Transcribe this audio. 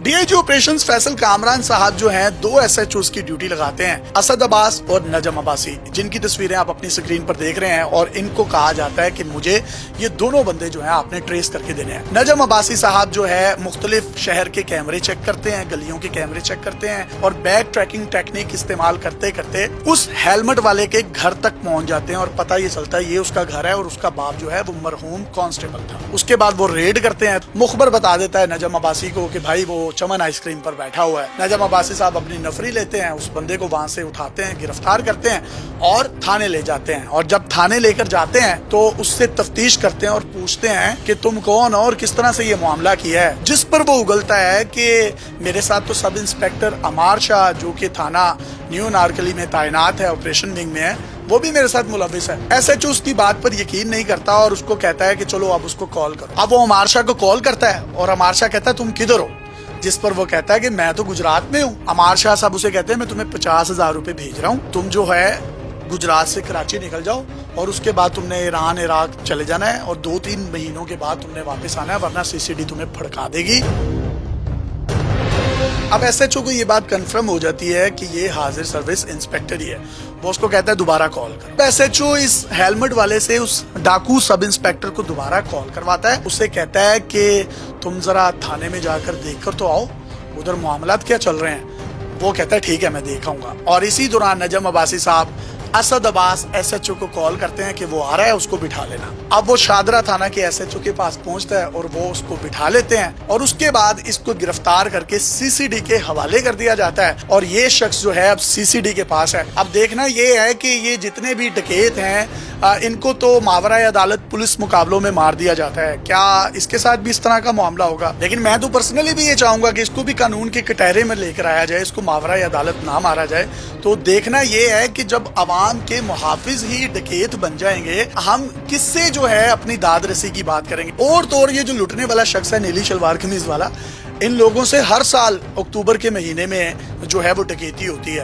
D I G operations Faisal Kamran साहब जो हैं 2 SHOs की ड्यूटी लगाते हैं, असद अब्बास और नजम अब्बासी, जिनकी तस्वीरें आप अपनी स्क्रीन पर देख रहे हैं। और इनको कहा जाता है कि मुझे ये दोनों बंदे जो हैं आपने ट्रेस करके देने हैं। नजम अब्बासी साहब जो है मुख्तलिफ शहर के कैमरे चेक करते हैं, गलियों के कैमरे चेक करते हैं और बैक ट्रैकिंग टेक्निक इस्तेमाल करते करते उस हेलमेट वाले के घर तक पहुंच जाते हैं और पता ये चलता है ये उसका घर है और उसका बाप जो है वो मरहूम कांस्टेबल था। उसके बाद वो रेड करते हैं। मुखबर बता देता है नजम अब्बासी को कि भाई वो चमन आइसक्रीम पर बैठा हुआ है। नजम अब्बासी साहब अपनी नफरी लेते हैं, उस बंदे को वहां से उठाते हैं, गिरफ्तार करते हैं और थाने ले जाते हैं। और जब थाने लेकर जाते हैं तो उससे तफ्तीश करते हैं और पूछते हैं कि तुम कौन और किस तरह से ये मामला किया है। जिस पर वो उगलता है कि मेरे साथ तो सब इंस्पेक्टर अमार शाह जो कि थाना न्यू नारकली में तैनात है, ऑपरेशन विंग में है, वो भी मेरे साथ मुलविस है। SHO उसकी बात पर यकीन नहीं करता और उसको कहता है कि चलो अब उसको कॉल करो। अब वो अमार शाह को कॉल करता है और अमार शाह कहता है तुम किधर हो? जिस पर वो कहता है कि मैं तो गुजरात में हूँ। अमार शाह साहब उसे कहते हैं मैं तुम्हें 50,000 रुपए भेज रहा हूँ, तुम जो है गुजरात से कराची निकल जाओ और उसके बाद तुमने ईरान इराक चले जाना है और 2-3 महीनों के बाद तुमने वापस आना है, वरना CCD तुम्हें फड़का देगी। अब SHO को ये बात कंफर्म हो जाती है कि ये हाजिर सर्विस इंस्पेक्टर ही है। वो उसको कहता है दोबारा कॉल कर। SHO इस हेलमेट वाले से उस डाकू सब इंस्पेक्टर को दोबारा कॉल करवाता है। उससे कहता है कि तुम जरा थाने में जाकर देख कर तो आओ, उधर मामलात क्या चल रहे हैं। वो कहता है ठीक है मैं देख आऊंगा। और इसी दौरान नजम अब्बासी साहब असद अब्बास SHO को कॉल करते हैं कि वो आ रहा है, उसको बिठा लेना। अब वो शादरा थाना के SHO के पास पहुंचता है और वो उसको बिठा लेते हैं और उसके बाद इसको गिरफ्तार करके CCD के हवाले कर दिया जाता है। और ये शख्स जो है अब CCD के पास है। अब देखना ये है कि ये जितने भी डकैत हैं इनको तो मावरा अदालत पुलिस मुकाबलों में मार दिया जाता है। क्या इसके साथ भी इस तरह का मामला होगा? लेकिन मैं तो पर्सनली भी ये चाहूंगा कि इसको भी कानून के कटहरे में लेकर आया जाए, इसको मावरा अदालत ना मारा जाए। तो देखना ये है कि जब आवाम के मुहाफिज ही डकैत बन जाएंगे, हम किससे जो है अपनी दाद रसी की बात करेंगे। और तो और ये जो लुटने वाला शख्स है नीली शलवार कमीज वाला, इन लोगों से हर साल अक्टूबर के महीने में जो है वो डकैती होती है।